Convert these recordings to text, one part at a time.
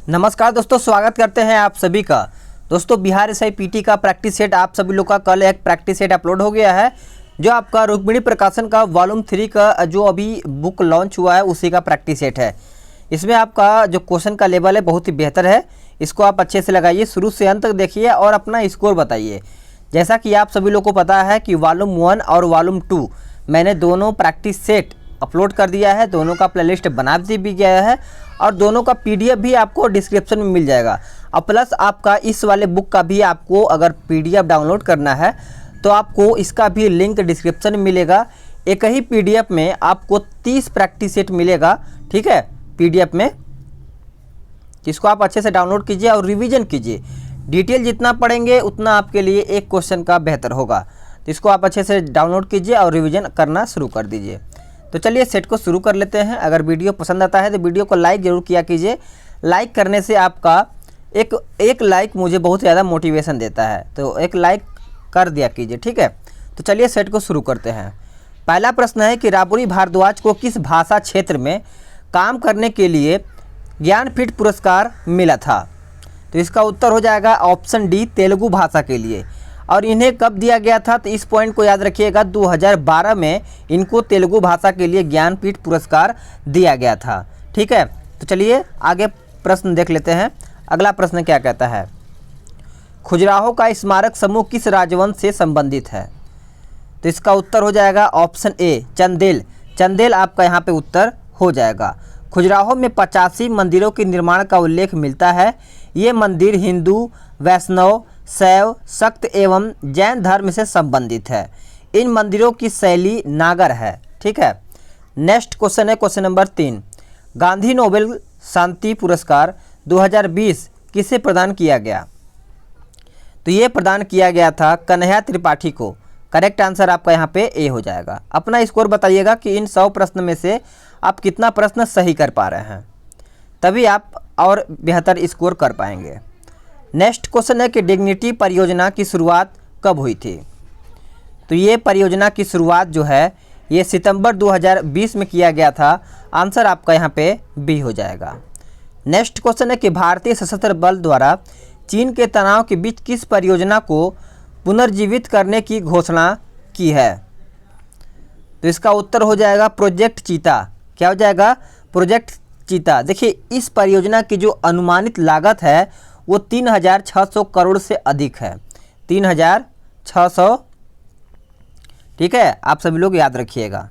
नमस्कार दोस्तों, स्वागत करते हैं आप सभी का। दोस्तों, बिहार एसआई पीटी का प्रैक्टिस सेट आप सभी लोग का कल एक प्रैक्टिस सेट अपलोड हो गया है, जो आपका रुक्मिणी प्रकाशन का वॉल्यूम 3 का जो अभी बुक लॉन्च हुआ है उसी का प्रैक्टिस सेट है। इसमें आपका जो क्वेश्चन का लेवल है बहुत ही बेहतर है। इसको आप अच्छे से लगाइए, शुरू से अंत तक देखिए और अपना स्कोर बताइए। जैसा कि आप सभी लोग को पता है कि वॉल्यूम 1 और वॉल्यूम 2 मैंने दोनों प्रैक्टिस सेट अपलोड कर दिया है, दोनों का प्लेलिस्ट बना भी गया है और दोनों का पीडीएफ भी आपको डिस्क्रिप्शन में मिल जाएगा। और प्लस आपका इस वाले बुक का भी आपको अगर पीडीएफ डाउनलोड करना है तो आपको इसका भी लिंक डिस्क्रिप्शन में मिलेगा। एक ही पीडीएफ में आपको 30 प्रैक्टिस सेट मिलेगा, ठीक है, पीडीएफ में। इसको आप अच्छे से डाउनलोड कीजिए और रिवीजन कीजिए। डिटेल जितना पढ़ेंगे उतना आपके लिए एक क्वेश्चन का बेहतर होगा। तो इसको आप अच्छे से डाउनलोड कीजिए और रिवीजन करना शुरू कर दीजिए। तो चलिए सेट को शुरू कर लेते हैं। अगर वीडियो पसंद आता है तो वीडियो को लाइक ज़रूर किया कीजिए। लाइक करने से आपका एक लाइक मुझे बहुत ज़्यादा मोटिवेशन देता है, तो एक लाइक कर दिया कीजिए, ठीक है। तो चलिए सेट को शुरू करते हैं। पहला प्रश्न है कि राबड़ी भारद्वाज को किस भाषा क्षेत्र में काम करने के लिए ज्ञानपीठ पुरस्कार मिला था? तो इसका उत्तर हो जाएगा ऑप्शन डी, तेलुगु भाषा के लिए। और इन्हें कब दिया गया था? तो इस पॉइंट को याद रखिएगा, 2012 में इनको तेलुगु भाषा के लिए ज्ञानपीठ पुरस्कार दिया गया था, ठीक है। तो चलिए आगे प्रश्न देख लेते हैं। अगला प्रश्न क्या कहता है? खजुराहो का स्मारक समूह किस राजवंश से संबंधित है? तो इसका उत्तर हो जाएगा ऑप्शन ए, चंदेल। चंदेल आपका यहाँ पे उत्तर हो जाएगा। खजुराहो में 85 मंदिरों के निर्माण का उल्लेख मिलता है। ये मंदिर हिंदू, वैष्णव, शैव, शक्त एवं जैन धर्म से संबंधित है। इन मंदिरों की शैली नागर है, ठीक है। नेक्स्ट क्वेश्चन है क्वेश्चन नंबर 3। गांधी नोबेल शांति पुरस्कार 2020 किसे प्रदान किया गया? तो ये प्रदान किया गया था कन्हैया त्रिपाठी को। करेक्ट आंसर आपका यहाँ पे ए हो जाएगा। अपना स्कोर बताइएगा कि इन 100 प्रश्न में से आप कितना प्रश्न सही कर पा रहे हैं, तभी आप और बेहतर स्कोर कर पाएंगे। नेक्स्ट क्वेश्चन है कि डिग्निटी परियोजना की शुरुआत कब हुई थी? तो ये परियोजना की शुरुआत जो है ये सितंबर 2020 में किया गया था। आंसर आपका यहाँ पे बी हो जाएगा। नेक्स्ट क्वेश्चन है कि भारतीय सशस्त्र बल द्वारा चीन के तनाव के बीच किस परियोजना को पुनर्जीवित करने की घोषणा की है? तो इसका उत्तर हो जाएगा प्रोजेक्ट चीता। क्या हो जाएगा? प्रोजेक्ट चीता। देखिए, इस परियोजना की जो अनुमानित लागत है वो 3600 करोड़ से अधिक है। 3600, ठीक है, आप सभी लोग याद रखिएगा।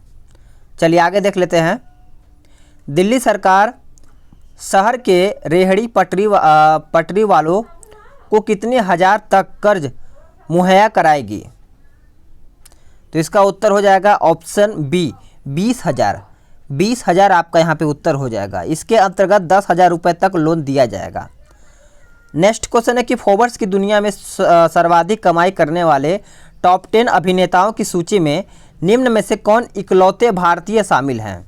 चलिए आगे देख लेते हैं। दिल्ली सरकार शहर के रेहड़ी पटरी वालों को कितने हजार तक कर्ज मुहैया कराएगी? तो इसका उत्तर हो जाएगा ऑप्शन बी, 20,000। 20,000 आपका यहाँ पे उत्तर हो जाएगा। इसके अंतर्गत 10,000 रुपये तक लोन दिया जाएगा। नेक्स्ट क्वेश्चन है कि फोर्ब्स की दुनिया में सर्वाधिक कमाई करने वाले टॉप 10 अभिनेताओं की सूची में निम्न में से कौन इकलौते भारतीय शामिल हैं?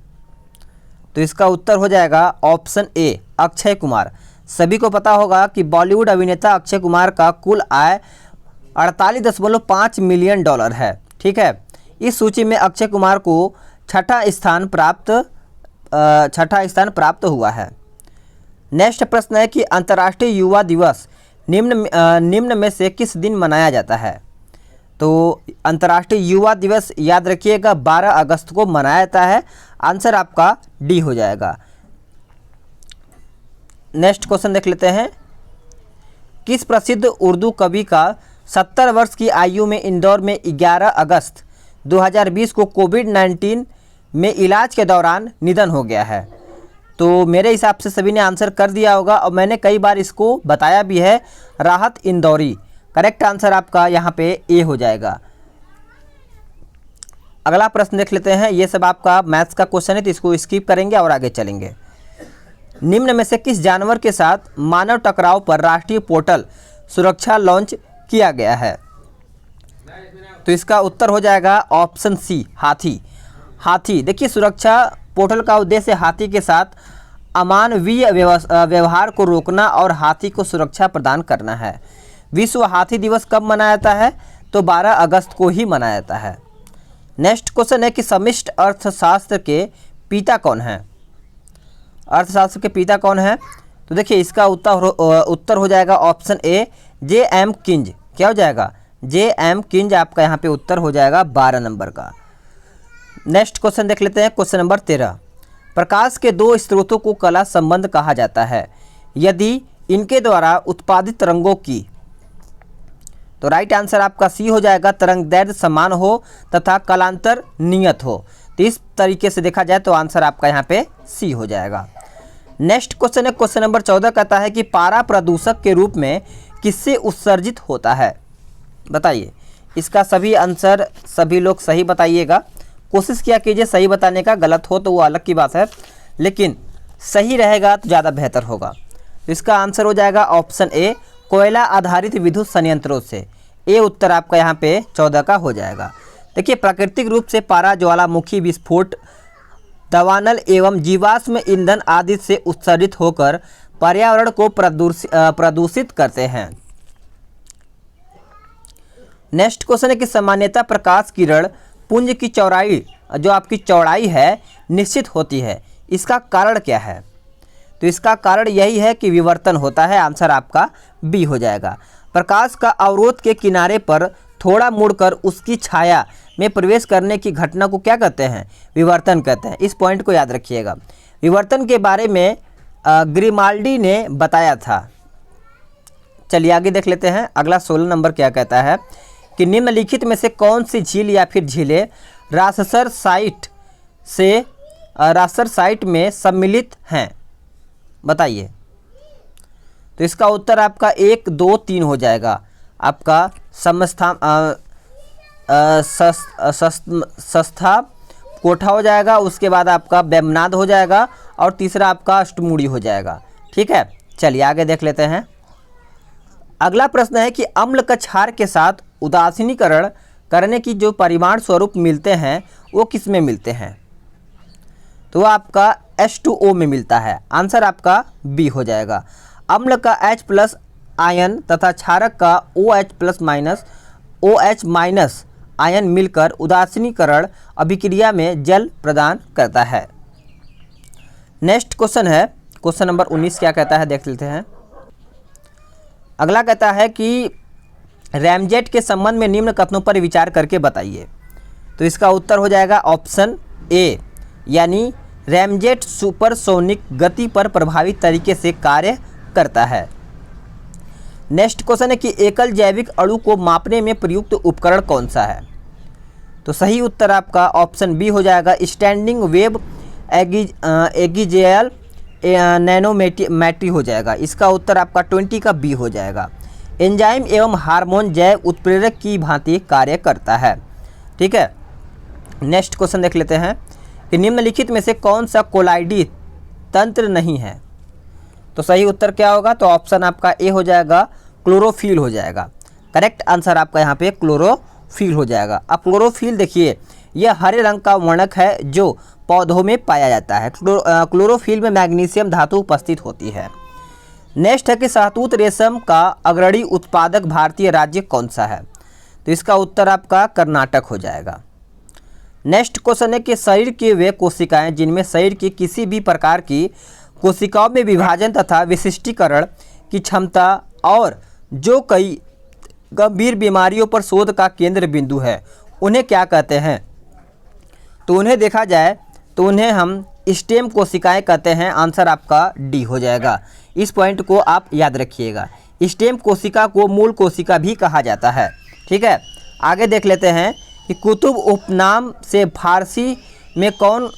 तो इसका उत्तर हो जाएगा ऑप्शन ए, अक्षय कुमार। सभी को पता होगा कि बॉलीवुड अभिनेता अक्षय कुमार का कुल आय 48.5 मिलियन डॉलर है, ठीक है। इस सूची में अक्षय कुमार को छठा स्थान प्राप्त हुआ है। नेक्स्ट प्रश्न है कि अंतर्राष्ट्रीय युवा दिवस निम्न में से किस दिन मनाया जाता है? तो अंतर्राष्ट्रीय युवा दिवस याद रखिएगा 12 अगस्त को मनाया जाता है। आंसर आपका डी हो जाएगा। नेक्स्ट क्वेश्चन देख लेते हैं। किस प्रसिद्ध उर्दू कवि का 70 वर्ष की आयु में इंदौर में 11 अगस्त 2020 को कोविड-19 में इलाज के दौरान निधन हो गया है? तो मेरे हिसाब से सभी ने आंसर कर दिया होगा और मैंने कई बार इसको बताया भी है, राहत इंदौरी। करेक्ट आंसर आपका यहाँ पे ए हो जाएगा। अगला प्रश्न देख लेते हैं। ये सब आपका मैथ्स का क्वेश्चन है तो इसको स्किप करेंगे और आगे चलेंगे। निम्न में से किस जानवर के साथ मानव टकराव पर राष्ट्रीय पोर्टल सुरक्षा लॉन्च किया गया है? तो इसका उत्तर हो जाएगा ऑप्शन सी, हाथी। हाथी, देखिए, सुरक्षा पोर्टल का उद्देश्य हाथी के साथ अमानवीय व्यवहार को रोकना और हाथी को सुरक्षा प्रदान करना है। विश्व हाथी दिवस कब मनाया जाता है? तो 12 अगस्त को ही मनाया जाता है। नेक्स्ट क्वेश्चन है कि समष्टि अर्थशास्त्र के पिता कौन हैं? अर्थशास्त्र के पिता कौन हैं? तो देखिए इसका उत्तर हो जाएगा ऑप्शन ए J.M. किंज। क्या हो जाएगा? J.M. किंज आपका यहाँ पे उत्तर हो जाएगा 12 नंबर का। नेक्स्ट क्वेश्चन देख लेते हैं, क्वेश्चन नंबर 13। प्रकाश के दो स्रोतों को कला संबंध कहा जाता है यदि इनके द्वारा उत्पादित तरंगों की, तो राइट आंसर आपका सी हो जाएगा, तरंग दैर्ध्य समान हो तथा कलांतर नियत हो। तो इस तरीके से देखा जाए तो आंसर आपका यहाँ पे सी हो जाएगा। नेक्स्ट क्वेश्चन है, क्वेश्चन नंबर 14 कहता है कि पारा प्रदूषक के रूप में किससे उत्सर्जित होता है? बताइए। इसका सभी आंसर सभी लोग सही बताइएगा। कोशिश किया कीजिए सही बताने का, गलत हो तो वो अलग की बात है, लेकिन सही रहेगा तो ज़्यादा बेहतर होगा। तो इसका आंसर हो जाएगा ऑप्शन ए, कोयला आधारित विद्युत संयंत्रों से। ए उत्तर आपका यहाँ पे 14 का हो जाएगा। देखिए प्राकृतिक रूप से पारा ज्वालामुखी विस्फोट दवानल एवं जीवाश्म ईंधन आदि से उत्सर्जित होकर पर्यावरण को प्रदूषित करते हैं। नेक्स्ट क्वेश्चन है कि सामान्यतः प्रकाश किरण पुंज की चौड़ाई, जो आपकी चौड़ाई है, निश्चित होती है, इसका कारण क्या है? तो इसका कारण यही है कि विवर्तन होता है। आंसर आपका बी हो जाएगा। प्रकाश का अवरोध के किनारे पर थोड़ा मुड़कर उसकी छाया में प्रवेश करने की घटना को क्या कहते हैं? विवर्तन कहते हैं। इस पॉइंट को याद रखिएगा। विवर्तन के बारे में ग्रिमाल्डी ने बताया था। चलिए आगे देख लेते हैं। अगला 16 नंबर क्या कहता है कि निम्नलिखित में से कौन सी झील या फिर झीलें रासर साइट में सम्मिलित हैं? बताइए। तो इसका उत्तर आपका 1, 2, 3 हो जाएगा। आपका सस्था कोठा हो जाएगा, उसके बाद आपका बेमनाद हो जाएगा और तीसरा आपका अष्टमूड़ी हो जाएगा। ठीक है, चलिए आगे देख लेते हैं। अगला प्रश्न है कि अम्ल का क्षार के साथ उदासीनीकरण करने की जो परिमाण स्वरूप मिलते हैं वो किस में मिलते हैं? तो आपका H2O में मिलता है। आंसर आपका बी हो जाएगा। अम्ल का H+ आयन तथा क्षारक का OH- आयन मिलकर उदासीनीकरण अभिक्रिया में जल प्रदान करता है। नेक्स्ट क्वेश्चन है, क्वेश्चन नंबर 19 क्या कहता है देख लेते हैं। अगला कहता है कि रैमजेट के संबंध में निम्न कथनों पर विचार करके बताइए। तो इसका उत्तर हो जाएगा ऑप्शन ए, यानी रैमजेट सुपरसोनिक गति पर प्रभावी तरीके से कार्य करता है। नेक्स्ट क्वेश्चन है कि एकल जैविक अणु को मापने में प्रयुक्त उपकरण कौन सा है? तो सही उत्तर आपका ऑप्शन बी हो जाएगा, स्टैंडिंग वेव एगिजेल नैनोमेट्री हो जाएगा। इसका उत्तर आपका 20 का बी हो जाएगा। एंजाइम एवं हार्मोन जैव उत्प्रेरक की भांति कार्य करता है। ठीक है, नेक्स्ट क्वेश्चन देख लेते हैं कि निम्नलिखित में से कौन सा कोलाइडी तंत्र नहीं है? तो सही उत्तर क्या होगा? तो ऑप्शन आपका ए हो जाएगा, क्लोरोफिल हो जाएगा। करेक्ट आंसर आपका यहाँ पे क्लोरोफिल हो जाएगा। अब क्लोरोफिल देखिए, यह हरे रंग का वर्णक है जो पौधों में पाया जाता है। क्लोरोफिल में मैग्नीशियम धातु उपस्थित होती है। नेक्स्ट है कि शहतूत रेशम का अग्रणी उत्पादक भारतीय राज्य कौन सा है? तो इसका उत्तर आपका कर्नाटक हो जाएगा। नेक्स्ट क्वेश्चन है कि शरीर की वे कोशिकाएं जिनमें शरीर की किसी भी प्रकार की कोशिकाओं में विभाजन तथा विशिष्टीकरण की क्षमता और जो कई गंभीर बीमारियों पर शोध का केंद्र बिंदु है, उन्हें क्या कहते हैं? तो उन्हें देखा जाए तो उन्हें हम स्टेम कोशिकाएं कहते हैं। आंसर आपका डी हो जाएगा। इस पॉइंट को आप याद रखिएगा। स्टेम कोशिका को मूल कोशिका भी कहा जाता है। ठीक है, आगे देख लेते हैं कि कुतुब उपनाम से फारसी में कौन,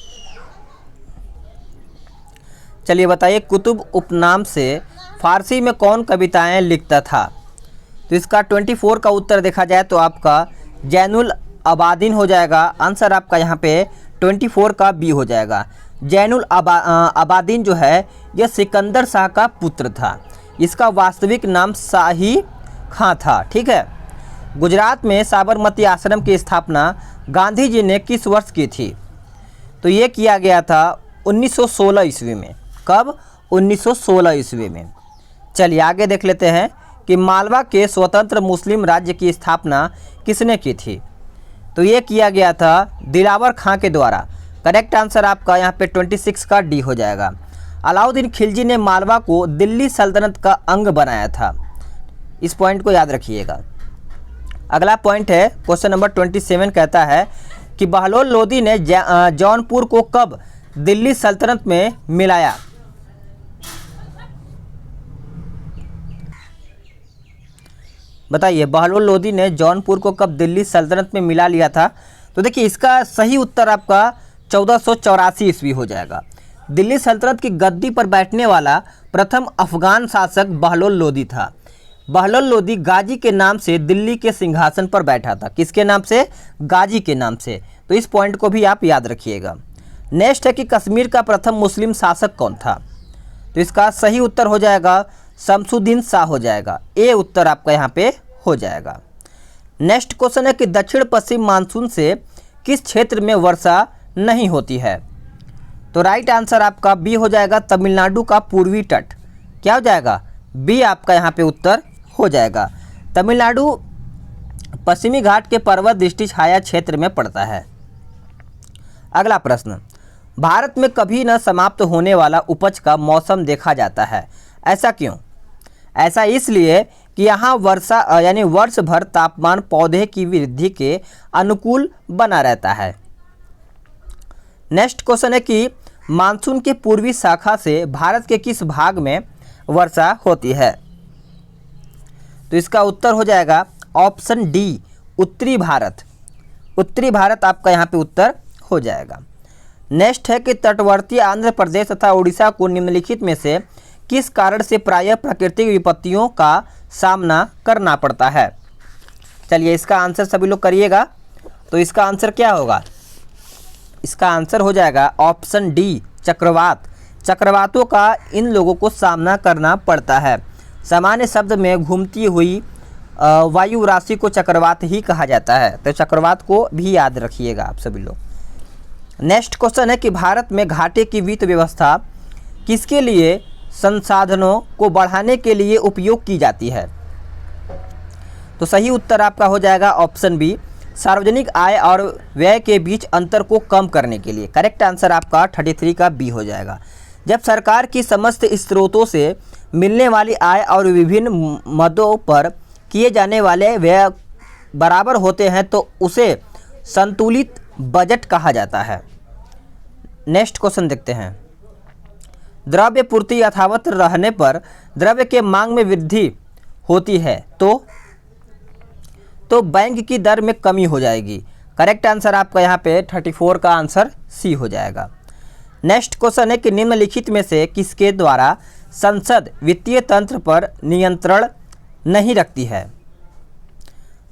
चलिए बताइए, कुतुब उपनाम से फारसी में कौन कविताएं लिखता था? तो इसका 24 का उत्तर देखा जाए तो आपका जैनुल अबादीन हो जाएगा। आंसर आपका यहाँ पे 24 का बी हो जाएगा। जैनुल अबादीन जो है यह सिकंदर शाह का पुत्र था। इसका वास्तविक नाम शाही खां था। ठीक है, गुजरात में साबरमती आश्रम की स्थापना गांधी जी ने किस वर्ष की थी? तो ये किया गया था 1916 ईस्वी में। कब? 1916 ईस्वी में। चलिए आगे देख लेते हैं कि मालवा के स्वतंत्र मुस्लिम राज्य की स्थापना किसने की थी? तो ये किया गया था दिलावर खां के द्वारा। करेक्ट आंसर आपका यहाँ पे 26 का डी हो जाएगा। अलाउद्दीन खिलजी ने मालवा को दिल्ली सल्तनत का अंग बनाया था। इस पॉइंट को याद रखिएगा। अगला पॉइंट है क्वेश्चन नंबर 27 कहता है कि बहलोल लोदी ने जौनपुर को कब दिल्ली सल्तनत में मिलाया। बताइए, बहलोल लोदी ने जौनपुर को कब दिल्ली सल्तनत में मिला लिया था। तो देखिए इसका सही उत्तर आपका 1484 ईस्वी हो जाएगा। दिल्ली सल्तनत की गद्दी पर बैठने वाला प्रथम अफगान शासक बहलोल लोदी था। बहलोल लोदी गाजी के नाम से दिल्ली के सिंहासन पर बैठा था। किसके नाम से? गाजी के नाम से। तो इस पॉइंट को भी आप याद रखिएगा। नेक्स्ट है कि कश्मीर का प्रथम मुस्लिम शासक कौन था। तो इसका सही उत्तर हो जाएगा शमसुद्दीन शाह हो जाएगा। ए उत्तर आपका यहाँ पे हो जाएगा। नेक्स्ट क्वेश्चन है कि दक्षिण पश्चिम मानसून से किस क्षेत्र में वर्षा नहीं होती है। तो राइट आंसर आपका बी हो जाएगा, तमिलनाडु का पूर्वी तट। क्या हो जाएगा? बी आपका यहाँ पे उत्तर हो जाएगा। तमिलनाडु पश्चिमी घाट के पर्वत दृष्टि छाया क्षेत्र में पड़ता है। अगला प्रश्न, भारत में कभी न समाप्त होने वाला उपज का मौसम देखा जाता है, ऐसा क्यों? ऐसा इसलिए कि यहाँ वर्षा यानी वर्ष भर तापमान पौधे की वृद्धि के अनुकूल बना रहता है। नेक्स्ट क्वेश्चन है कि मानसून के पूर्वी शाखा से भारत के किस भाग में वर्षा होती है। तो इसका उत्तर हो जाएगा ऑप्शन डी, उत्तरी भारत। उत्तरी भारत आपका यहाँ पे उत्तर हो जाएगा। नेक्स्ट है कि तटवर्ती आंध्र प्रदेश तथा उड़ीसा को निम्नलिखित में से किस कारण से प्रायः प्राकृतिक विपत्तियों का सामना करना पड़ता है। चलिए इसका आंसर सभी लोग करिएगा। तो इसका आंसर क्या होगा? इसका आंसर हो जाएगा ऑप्शन डी, चक्रवात। चक्रवातों का इन लोगों को सामना करना पड़ता है। सामान्य शब्द में घूमती हुई वायु राशि को चक्रवात ही कहा जाता है। तो चक्रवात को भी याद रखिएगा आप सभी लोग। नेक्स्ट क्वेश्चन है कि भारत में घाटे की वित्त व्यवस्था किसके लिए संसाधनों को बढ़ाने के लिए उपयोग की जाती है। तो सही उत्तर आपका हो जाएगा ऑप्शन बी, सार्वजनिक आय और व्यय के बीच अंतर को कम करने के लिए। करेक्ट आंसर आपका 33 का बी हो जाएगा। जब सरकार की समस्त स्रोतों से मिलने वाली आय और विभिन्न मदों पर किए जाने वाले व्यय बराबर होते हैं तो उसे संतुलित बजट कहा जाता है। नेक्स्ट क्वेश्चन देखते हैं। द्रव्य पूर्ति यथावत रहने पर द्रव्य के मांग में वृद्धि होती है तो बैंक की दर में कमी हो जाएगी। करेक्ट आंसर आपका यहाँ पे 34 का आंसर सी हो जाएगा। नेक्स्ट क्वेश्चन है कि निम्नलिखित में से किसके द्वारा संसद वित्तीय तंत्र पर नियंत्रण नहीं रखती है।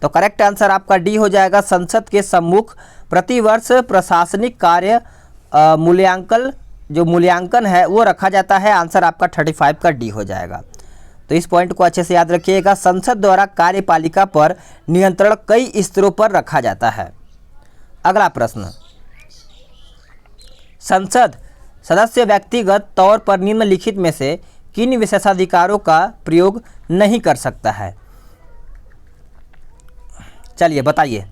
तो करेक्ट आंसर आपका डी हो जाएगा, संसद के सम्मुख प्रतिवर्ष प्रशासनिक कार्य मूल्यांकन है वो रखा जाता है। आंसर आपका 35 का डी हो जाएगा। तो इस पॉइंट को अच्छे से याद रखिएगा। संसद द्वारा कार्यपालिका पर नियंत्रण कई स्तरों पर रखा जाता है। अगला प्रश्न, संसद सदस्य व्यक्तिगत तौर पर निम्नलिखित में से किन विशेषाधिकारों का प्रयोग नहीं कर सकता है। चलिए बताइए।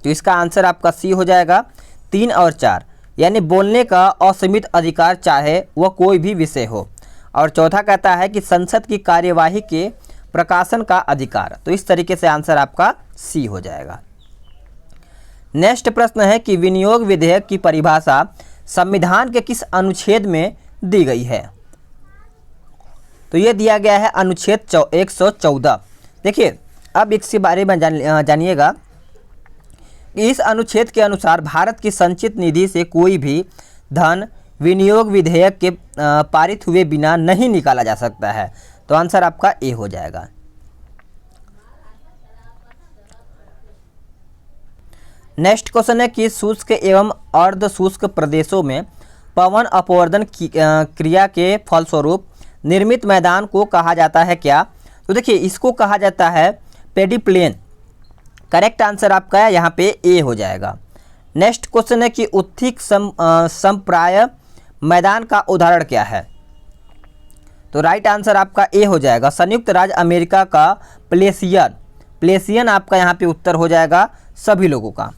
तो इसका आंसर आपका सी हो जाएगा, 3 और 4, यानी बोलने का असीमित अधिकार चाहे वह कोई भी विषय हो। और चौथा कहता है कि संसद की कार्यवाही के प्रकाशन का अधिकार। तो इस तरीके से आंसर आपका सी हो जाएगा। नेक्स्ट प्रश्न है कि विनियोग विधेयक की परिभाषा संविधान के किस अनुच्छेद में दी गई है। तो ये दिया गया है अनुच्छेद 114। देखिए अब इसके बारे में जानिएगा। इस अनुच्छेद के अनुसार भारत की संचित निधि से कोई भी धन विनियोग विधेयक के पारित हुए बिना नहीं निकाला जा सकता है। तो आंसर आपका ए हो जाएगा। नेक्स्ट क्वेश्चन है कि शुष्क एवं अर्ध शुष्क प्रदेशों में पवन अपवर्तन क्रिया के फलस्वरूप निर्मित मैदान को कहा जाता है क्या। तो देखिए इसको कहा जाता है पेडिप्लेन। करेक्ट आंसर आपका यहाँ पे ए हो जाएगा। नेक्स्ट क्वेश्चन है कि उत्थिक संप्राय मैदान का उदाहरण क्या है। तो राइट आंसर आपका ए हो जाएगा, संयुक्त राज्य अमेरिका का प्लेसियन आपका यहाँ पे उत्तर हो जाएगा सभी लोगों का।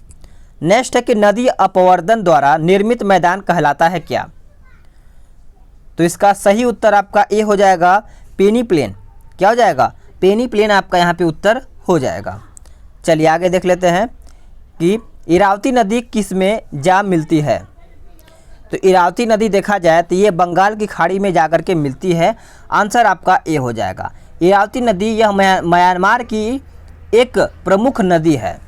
नेक्स्ट है कि नदी अपवर्तन द्वारा निर्मित मैदान कहलाता है क्या। तो इसका सही उत्तर आपका ए हो जाएगा पेनीप्लेन। क्या हो जाएगा? पेनीप्लेन आपका यहाँ पे उत्तर हो जाएगा। चलिए आगे देख लेते हैं कि इरावती नदी किस में जा मिलती है। तो इरावती नदी देखा जाए तो ये बंगाल की खाड़ी में जाकर के मिलती है। आंसर आपका ए हो जाएगा। इरावती नदी यह म्यांमार की एक प्रमुख नदी है।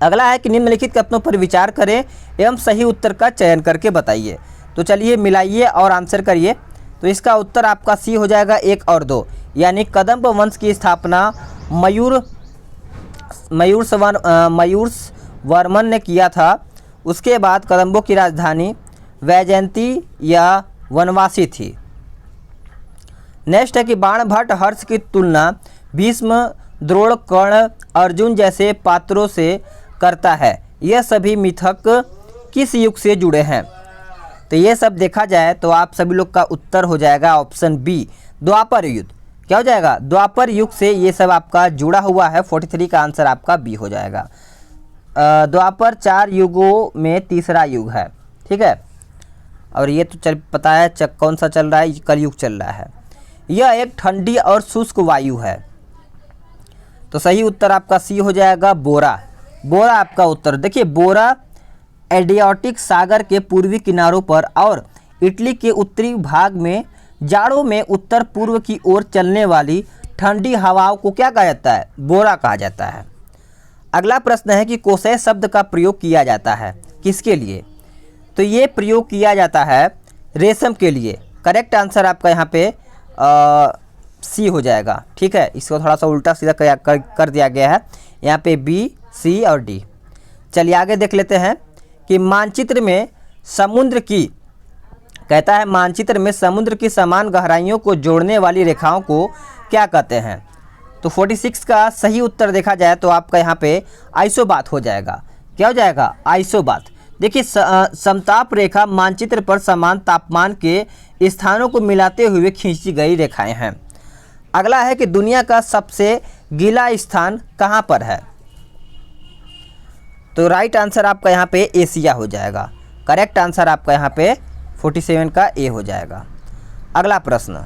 अगला है कि निम्नलिखित कथनों पर विचार करें एवं सही उत्तर का चयन करके बताइए। तो चलिए मिलाइए और आंसर करिए। तो इसका उत्तर आपका सी हो जाएगा 1 और 2, यानी कदम्ब वंश की स्थापना मयूरवर्मन ने किया था। उसके बाद कदम्बों की राजधानी वैजयंती या वनवासी थी। नेक्स्ट है कि बाणभट्ट हर्ष की तुलना भीष्म, द्रोण, कर्ण, अर्जुन जैसे पात्रों से करता है। यह सभी मिथक किस युग से जुड़े हैं? तो ये सब देखा जाए तो आप सभी लोग का उत्तर हो जाएगा ऑप्शन बी, द्वापर युग। क्या हो जाएगा? द्वापर युग से ये सब आपका जुड़ा हुआ है। 43 का आंसर आपका बी हो जाएगा। द्वापर 4 युगों में तीसरा युग है। ठीक है, और ये तो पता है कौन सा चल रहा है, कलयुग चल रहा है। यह एक ठंडी और शुष्क वायु है। तो सही उत्तर आपका सी हो जाएगा बोरा। बोरा आपका उत्तर। देखिए बोरा एडियाटिक सागर के पूर्वी किनारों पर और इटली के उत्तरी भाग में जाड़ों में उत्तर पूर्व की ओर चलने वाली ठंडी हवाओं को क्या कहा जाता है? बोरा कहा जाता है। अगला प्रश्न है कि कोसे शब्द का प्रयोग किया जाता है किसके लिए? तो ये प्रयोग किया जाता है रेशम के लिए। करेक्ट आंसर आपका यहाँ पे सी हो जाएगा। ठीक है, इसको थोड़ा सा उल्टा सीधा कर दिया गया है यहाँ पे, बी, सी और डी। चलिए आगे देख लेते हैं कि मानचित्र में समुद्र की, कहता है मानचित्र में समुद्र की समान गहराइयों को जोड़ने वाली रेखाओं को क्या कहते हैं? तो 46 का सही उत्तर देखा जाए तो आपका यहाँ पे आइसोबाथ हो जाएगा। क्या हो जाएगा? आइसोबाथ। देखिए समताप रेखा मानचित्र पर समान तापमान के स्थानों को मिलाते हुए खींची गई रेखाएं हैं। अगला है कि दुनिया का सबसे गीला स्थान कहाँ पर है? तो राइट आंसर आपका यहाँ पे एशिया हो जाएगा। करेक्ट आंसर आपका यहाँ पे 47 का ए हो जाएगा। अगला प्रश्न,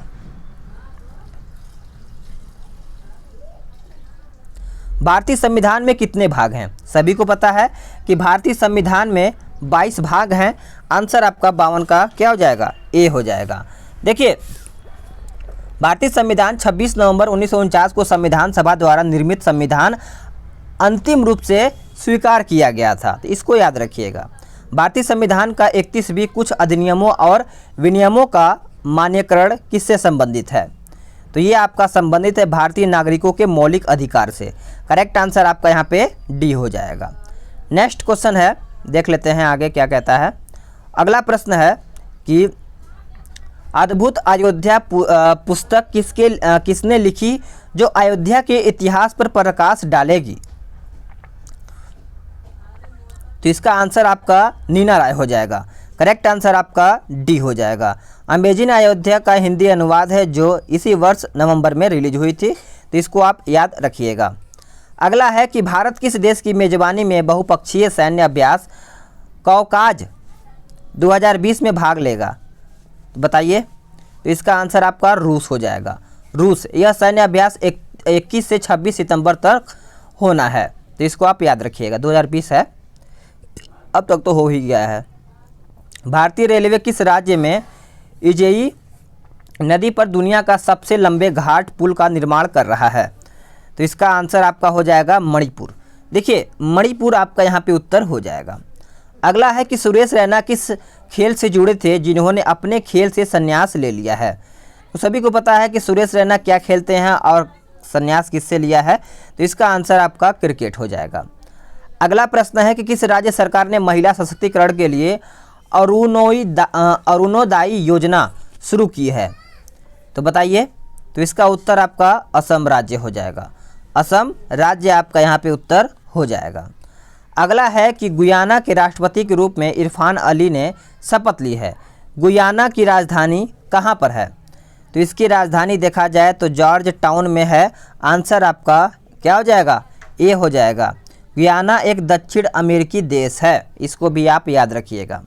भारतीय संविधान में कितने भाग हैं? सभी को पता है कि भारतीय संविधान में 22 भाग हैं। आंसर आपका 52 का क्या हो जाएगा? ए हो जाएगा। देखिए भारतीय संविधान 26 नवंबर 1949 को संविधान सभा द्वारा निर्मित संविधान अंतिम रूप से स्वीकार किया गया था। तो इसको याद रखिएगा। भारतीय संविधान का 31 कुछ अधिनियमों और विनियमों का मान्यकरण किससे संबंधित है? तो ये आपका संबंधित है भारतीय नागरिकों के मौलिक अधिकार से। करेक्ट आंसर आपका यहाँ पे डी हो जाएगा। नेक्स्ट क्वेश्चन है, देख लेते हैं आगे क्या कहता है। अगला प्रश्न है कि अद्भुत अयोध्या पुस्तक किसने लिखी जो अयोध्या के इतिहास पर प्रकाश डालेगी? तो इसका आंसर आपका नीना राय हो जाएगा। करेक्ट आंसर आपका डी हो जाएगा। अमेजिंग अयोध्या का हिंदी अनुवाद है जो इसी वर्ष नवंबर में रिलीज हुई थी। तो इसको आप याद रखिएगा। अगला है कि भारत किस देश की मेजबानी में बहुपक्षीय सैन्य अभ्यास कौकाज 2020 में भाग लेगा? तो बताइए। तो इसका आंसर आपका रूस हो जाएगा। रूस। यह सैन्य अभ्यास 21 से 26 सितंबर तक होना है। तो इसको आप याद रखिएगा। 2020 है, अब तक तो हो ही गया है। भारतीय रेलवे किस राज्य में इजेई नदी पर दुनिया का सबसे लंबे घाट पुल का निर्माण कर रहा है? तो इसका आंसर आपका हो जाएगा मणिपुर। देखिए मणिपुर आपका यहाँ पे उत्तर हो जाएगा। अगला है कि सुरेश रैना किस खेल से जुड़े थे जिन्होंने अपने खेल से संन्यास ले लिया है? तो सभी को पता है कि सुरेश रैना क्या खेलते हैं और संन्यास किससे लिया है। तो इसका आंसर आपका क्रिकेट हो जाएगा। अगला प्रश्न है कि किस राज्य सरकार ने महिला सशक्तिकरण के लिए अरुणोदय योजना शुरू की है? तो बताइए। तो इसका उत्तर आपका असम राज्य हो जाएगा। असम राज्य आपका यहाँ पे उत्तर हो जाएगा। अगला है कि गुयाना के राष्ट्रपति के रूप में इरफान अली ने शपथ ली है। गुयाना की राजधानी कहाँ पर है? तो इसकी राजधानी देखा जाए तो जॉर्ज टाउन में है। आंसर आपका क्या हो जाएगा? ए हो जाएगा। गुयाना एक दक्षिण अमेरिकी देश है, इसको भी आप याद रखिएगा।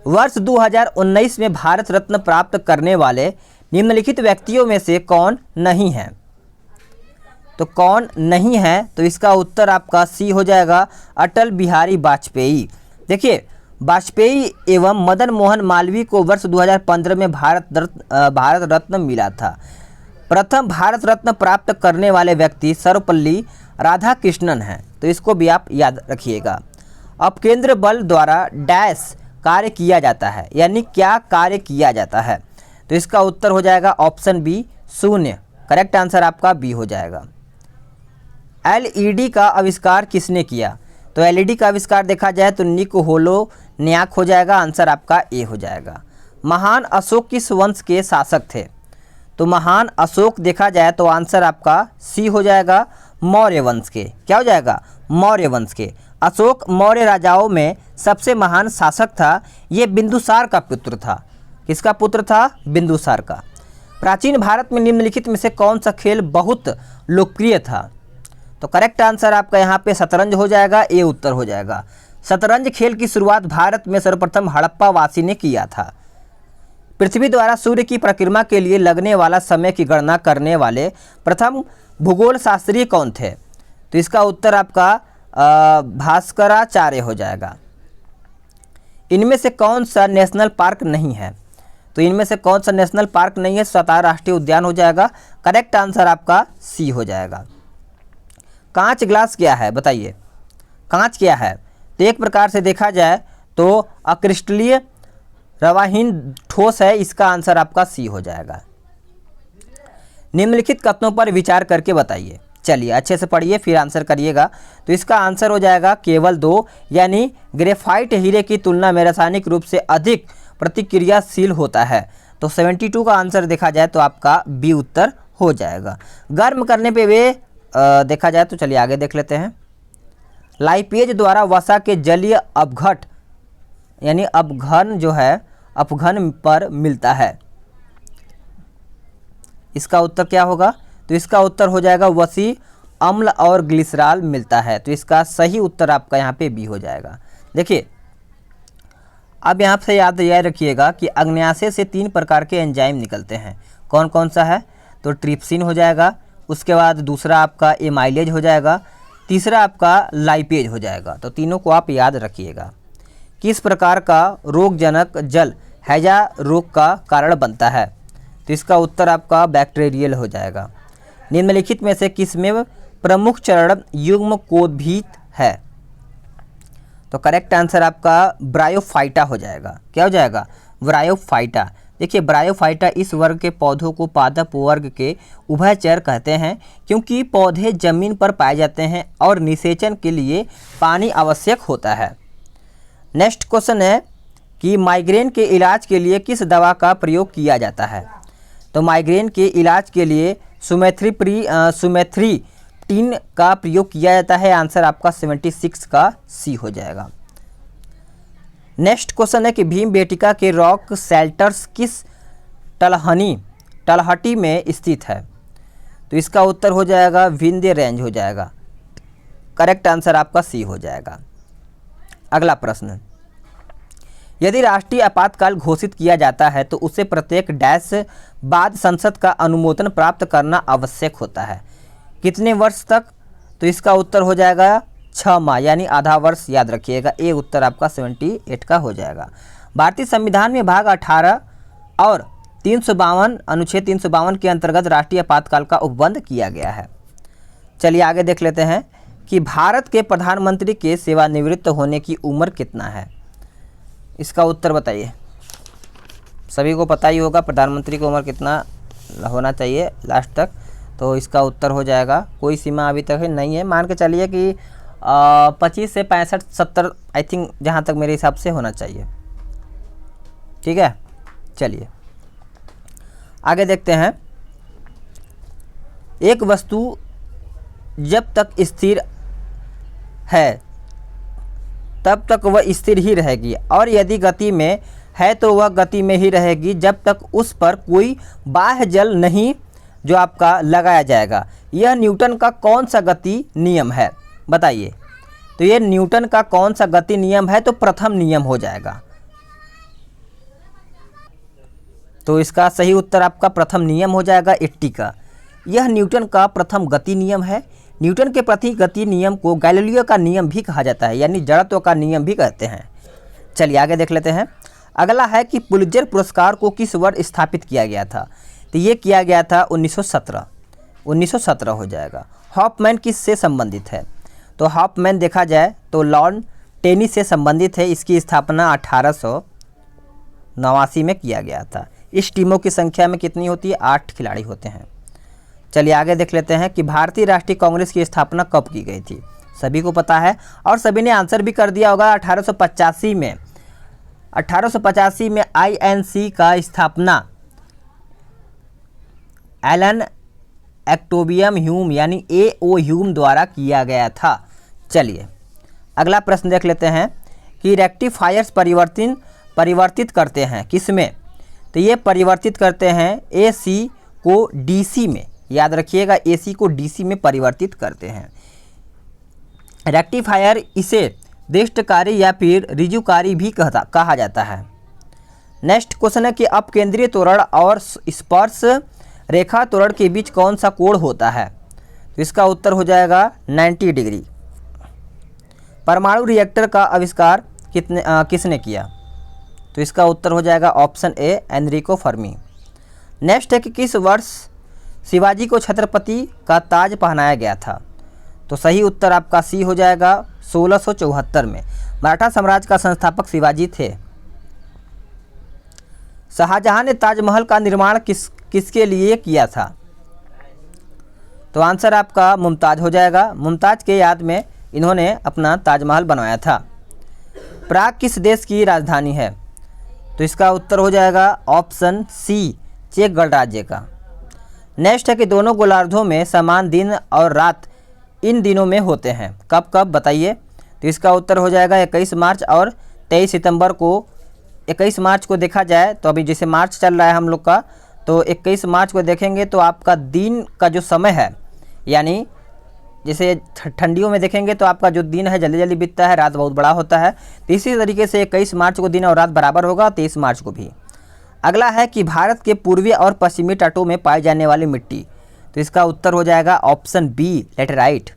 वर्ष 2019 में भारत रत्न प्राप्त करने वाले निम्नलिखित व्यक्तियों में से कौन नहीं है? तो कौन नहीं है, तो इसका उत्तर आपका सी हो जाएगा, अटल बिहारी वाजपेयी। देखिए, वाजपेयी एवं मदन मोहन मालवीय को वर्ष 2015 में भारत रत्न मिला था। प्रथम भारत रत्न प्राप्त करने वाले व्यक्ति सर्वपल्ली राधाकृष्णन हैं, तो इसको भी आप याद रखिएगा। अब केंद्र बल द्वारा डैश कार्य किया जाता है, यानी क्या कार्य किया जाता है? तो इसका उत्तर हो जाएगा ऑप्शन बी, शून्य। करेक्ट आंसर आपका बी हो जाएगा। एलईडी का आविष्कार किसने किया? तो एलईडी का आविष्कार देखा जाए तो निकोलो-न्याक हो जाएगा, आंसर आपका ए हो जाएगा। महान अशोक किस वंश के शासक थे? तो महान अशोक देखा जाए तो आंसर आपका सी हो जाएगा, मौर्य वंश के। क्या हो जाएगा? मौर्य वंश के। अशोक मौर्य राजाओं में सबसे महान शासक था। ये बिंदुसार का पुत्र था। किसका पुत्र था? बिंदुसार का। प्राचीन भारत में निम्नलिखित में से कौन सा खेल बहुत लोकप्रिय था? तो करेक्ट आंसर आपका यहाँ पे शतरंज हो जाएगा, ए उत्तर हो जाएगा। शतरंज खेल की शुरुआत भारत में सर्वप्रथम हड़प्पा वासी ने किया था। पृथ्वी द्वारा सूर्य की परिक्रमा के लिए लगने वाला समय की गणना करने वाले प्रथम भूगोल शास्त्री कौन थे? तो इसका उत्तर आपका भास्कराचार्य हो जाएगा। इनमें से कौन सा नेशनल पार्क नहीं है? तो इनमें से कौन सा नेशनल पार्क नहीं है? स्वतः राष्ट्रीय उद्यान हो जाएगा। करेक्ट आंसर आपका सी हो जाएगा। कांच ग्लास क्या है? बताइए, कांच क्या है? तो एक प्रकार से देखा जाए तो अक्रिस्टलीय रवाहीन ठोस है। इसका आंसर आपका सी हो जाएगा। निम्नलिखित कथनों पर विचार करके बताइए। चलिए अच्छे से पढ़िए फिर आंसर करिएगा। तो इसका आंसर हो जाएगा केवल 2, यानी ग्रेफाइट हीरे की तुलना में रासायनिक रूप से अधिक प्रतिक्रियाशील होता है। तो 72 का आंसर देखा जाए तो आपका बी उत्तर हो जाएगा। गर्म करने पे वे देखा जाए तो चलिए आगे देख लेते हैं। लाइपेज द्वारा वसा के जलीय अपघट यानी अपघन जो है अपघन पर मिलता है। इसका उत्तर क्या होगा? तो इसका उत्तर हो जाएगा वसी अम्ल और ग्लिसरॉल मिलता है। तो इसका सही उत्तर आपका यहाँ पे बी हो जाएगा। देखिए, अब यहाँ से याद रखिएगा कि अग्न्याशय से 3 प्रकार के एंजाइम निकलते हैं। कौन कौन सा है? तो ट्रिप्सिन हो जाएगा, उसके बाद दूसरा आपका एमाइलेज हो जाएगा, तीसरा आपका लाइपेज हो जाएगा। तो तीनों को आप याद रखिएगा। किस प्रकार का रोगजनक जल हैजा रोग का कारण बनता है? तो इसका उत्तर आपका बैक्टीरियल हो जाएगा। निम्नलिखित में से किसमें प्रमुख चरण युग्म कोदभीत है? तो करेक्ट आंसर आपका ब्रायोफाइटा हो जाएगा। क्या हो जाएगा? ब्रायोफाइटा। देखिए, ब्रायोफाइटा इस वर्ग के पौधों को पादप वर्ग के उभयचर कहते हैं, क्योंकि पौधे जमीन पर पाए जाते हैं और निषेचन के लिए पानी आवश्यक होता है। नेक्स्ट क्वेश्चन है कि माइग्रेन के इलाज के लिए किस दवा का प्रयोग किया जाता है? तो माइग्रेन के इलाज के लिए सुमेथ्रिप्टीन का प्रयोग किया जाता है। आंसर आपका 76 का सी हो जाएगा। नेक्स्ट क्वेश्चन है कि भीमबेटका के रॉक शेल्टर्स किस तलहटी में स्थित है? तो इसका उत्तर हो जाएगा विंध्य रेंज हो जाएगा। करेक्ट आंसर आपका सी हो जाएगा। अगला प्रश्न, यदि राष्ट्रीय आपातकाल घोषित किया जाता है तो उसे प्रत्येक डैश बाद संसद का अनुमोदन प्राप्त करना आवश्यक होता है। कितने वर्ष तक? तो इसका उत्तर हो जाएगा 6 माह, यानी आधा वर्ष। याद रखिएगा, ए उत्तर आपका 78 का हो जाएगा। भारतीय संविधान में भाग 18 और 352 अनुच्छेद 352 के अंतर्गत राष्ट्रीय आपातकाल का उपबंध किया गया है। चलिए आगे देख लेते हैं कि भारत के प्रधानमंत्री के सेवानिवृत्त होने की उम्र कितना है? इसका उत्तर बताइए। सभी को पता ही होगा प्रधानमंत्री की उम्र कितना होना चाहिए लास्ट तक। तो इसका उत्तर हो जाएगा, कोई सीमा अभी तक नहीं है, मान के चलिए कि 25 से 65-70 आई थिंक, जहाँ तक मेरे हिसाब से होना चाहिए। ठीक है, चलिए आगे देखते हैं। एक वस्तु जब तक स्थिर है तब तक वह स्थिर ही रहेगी, और यदि गति में है तो वह गति में ही रहेगी जब तक उस पर कोई बाह्य जल नहीं जो आपका लगाया जाएगा। यह न्यूटन का कौन सा गति नियम है? बताइए। तो ये न्यूटन का कौन सा गति नियम है? तो प्रथम नियम हो जाएगा। तो इसका सही उत्तर आपका प्रथम नियम हो जाएगा 80 का। यह न्यूटन का प्रथम गति नियम है। न्यूटन के प्रति गति नियम को गैलीलियो का नियम भी कहा जाता है, यानी जड़त्व का नियम भी कहते हैं। चलिए आगे देख लेते हैं। अगला है कि पुलित्जर पुरस्कार को किस वर्ष स्थापित किया गया था? तो ये किया गया था 1917 हो जाएगा। हॉफमैन किससे संबंधित है? तो हॉफमैन देखा जाए तो लॉन टेनिस से संबंधित है। इसकी स्थापना 1889 में किया गया था। इस टीमों की संख्या में कितनी होती है? 8 खिलाड़ी होते हैं। चलिए आगे देख लेते हैं कि भारतीय राष्ट्रीय कांग्रेस की स्थापना कब की गई थी? सभी को पता है और सभी ने आंसर भी कर दिया होगा। 1885 में आईएनसी का स्थापना एलन एक्टोबियम ह्यूम यानी एओ ह्यूम द्वारा किया गया था। चलिए अगला प्रश्न देख लेते हैं कि रेक्टिफायर्स परिवर्तित करते हैं किसमें? तो ये परिवर्तित करते हैं एसी को डीसी में। याद रखिएगा, एसी को डीसी में परिवर्तित करते हैं। रेक्टिफायर इसे दृष्टकारी या फिर रिजुकारी भी कहा जाता है। नेक्स्ट क्वेश्चन है कि अपकेंद्रीय त्वरण और स्पर्श रेखा त्वरण के बीच कौन सा कोण होता है? तो इसका उत्तर हो जाएगा 90 डिग्री। परमाणु रिएक्टर का आविष्कार किसने किया? तो इसका उत्तर हो जाएगा option A Enrico Fermi. Next है कि किस वर्ष शिवाजी को छत्रपति का ताज पहनाया गया था? तो सही उत्तर आपका सी हो जाएगा 1674 में। मराठा साम्राज्य का संस्थापक शिवाजी थे। शाहजहां ने ताजमहल का निर्माण किसके लिए किया था? तो आंसर आपका मुमताज हो जाएगा। मुमताज के याद में इन्होंने अपना ताजमहल बनवाया था। प्राग किस देश की राजधानी है? तो इसका उत्तर हो जाएगा ऑप्शन सी चेक गणराज्य का। नेक्स्ट है कि दोनों गोलार्धों में समान दिन और रात इन दिनों में होते हैं। कब कब बताइए? तो इसका उत्तर हो जाएगा 21 मार्च और 23 सितंबर को। 21 मार्च को देखा जाए तो अभी जैसे मार्च चल रहा है हम लोग का, तो 21 मार्च को देखेंगे तो आपका दिन का जो समय है, यानी जैसे ठंडियों में देखेंगे तो आपका जो दिन है जल्दी जल्दी बीतता है, रात बहुत बड़ा होता है। तो इसी तरीके से 21 मार्च को दिन और रात बराबर होगा, 23 मार्च को भी। अगला है कि भारत के पूर्वी और पश्चिमी तटों में पाई जाने वाली मिट्टी। तो इसका उत्तर हो जाएगा ऑप्शन बी लेटेराइट।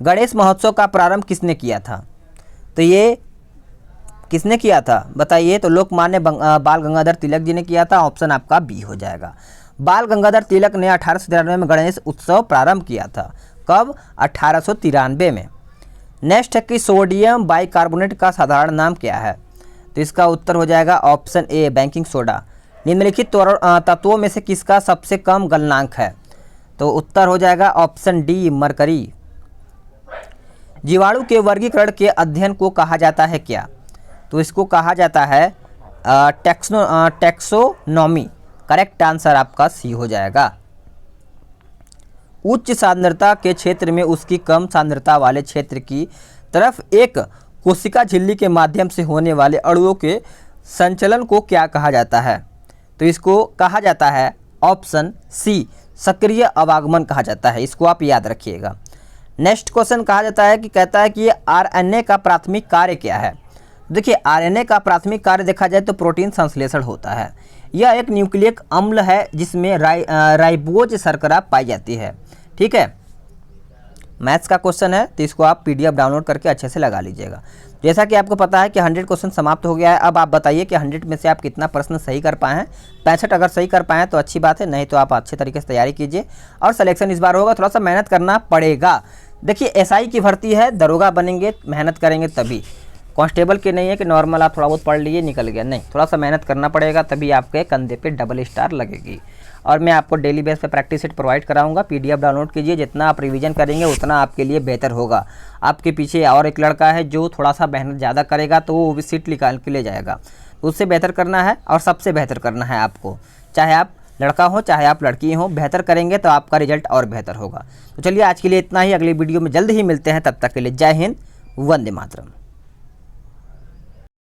गणेश महोत्सव का प्रारंभ किसने किया था? तो ये किसने किया था बताइए? तो लोकमान्य बाल गंगाधर तिलक जी ने किया था। ऑप्शन आपका बी हो जाएगा। बाल गंगाधर तिलक ने 1893 में गणेश उत्सव प्रारंभ किया था। कब? 1893 में। नेक्स्ट है कि सोडियम बाइकार्बोनेट का साधारण नाम क्या है? तो इसका उत्तर हो जाएगा ऑप्शन ए बेकिंग सोडा। निम्नलिखित तत्वों में से किसका सबसे कम गलनांक है? तो उत्तर हो जाएगा ऑप्शन डी मरकरी। जीवाणु के वर्गीकरण के अध्ययन को कहा जाता है क्या? तो इसको कहा जाता है टैक्सोनॉमी। करेक्ट आंसर आपका सी हो जाएगा। उच्च सांद्रता के क्षेत्र में उसकी कम सांद्रता वाले क्षेत्र की तरफ एक कोशिका झिल्ली के माध्यम से होने वाले अणुओं के संचलन को क्या कहा जाता है? तो इसको कहा जाता है ऑप्शन सी सक्रिय अवागमन कहा जाता है। इसको आप याद रखिएगा। नेक्स्ट क्वेश्चन कहा जाता है कि कहता है कि आरएनए का प्राथमिक कार्य क्या है? देखिए आरएनए का प्राथमिक कार्य देखा जाए तो प्रोटीन संश्लेषण होता है। यह एक न्यूक्लियिक अम्ल है जिसमें राइबोज शर्करा पाई जाती है। ठीक है, मैथ्स का क्वेश्चन है तो इसको आप पीडीएफ डाउनलोड करके अच्छे से लगा लीजिएगा। जैसा कि आपको पता है कि 100 क्वेश्चन समाप्त हो गया है। अब आप बताइए कि 100 में से आप कितना प्रश्न सही कर पाए हैं। 65 अगर सही कर पाए तो अच्छी बात है, नहीं तो आप अच्छे तरीके से तैयारी कीजिए। और सिलेक्शन इस बार होगा, थोड़ा सा मेहनत करना पड़ेगा। देखिए एसआई की भर्ती है, दरोगा बनेंगे, मेहनत करेंगे तभी। कांस्टेबल के नहीं है कि नॉर्मल आप थोड़ा बहुत पढ़ लिए निकल गया, नहीं, थोड़ा सा मेहनत करना पड़ेगा तभी आपके कंधे पे डबल स्टार लगेगी। और मैं आपको डेली बेस पे प्रैक्टिस सेट प्रोवाइड कराऊंगा। पीडीएफ डाउनलोड कीजिए, जितना आप रिवीजन करेंगे उतना आपके लिए बेहतर होगा। आपके पीछे और एक लड़का है जो थोड़ा सा मेहनत ज़्यादा करेगा तो वो भी सीट निकाल के ले जाएगा। तो उससे बेहतर करना है और सबसे बेहतर करना है आपको, चाहे आप लड़का हो चाहे आप लड़की हो। बेहतर करेंगे तो आपका रिजल्ट और बेहतर होगा। तो चलिए आज के लिए इतना ही, अगली वीडियो में जल्द ही मिलते हैं। तब तक के लिए जय हिंद, वंदे मातरम।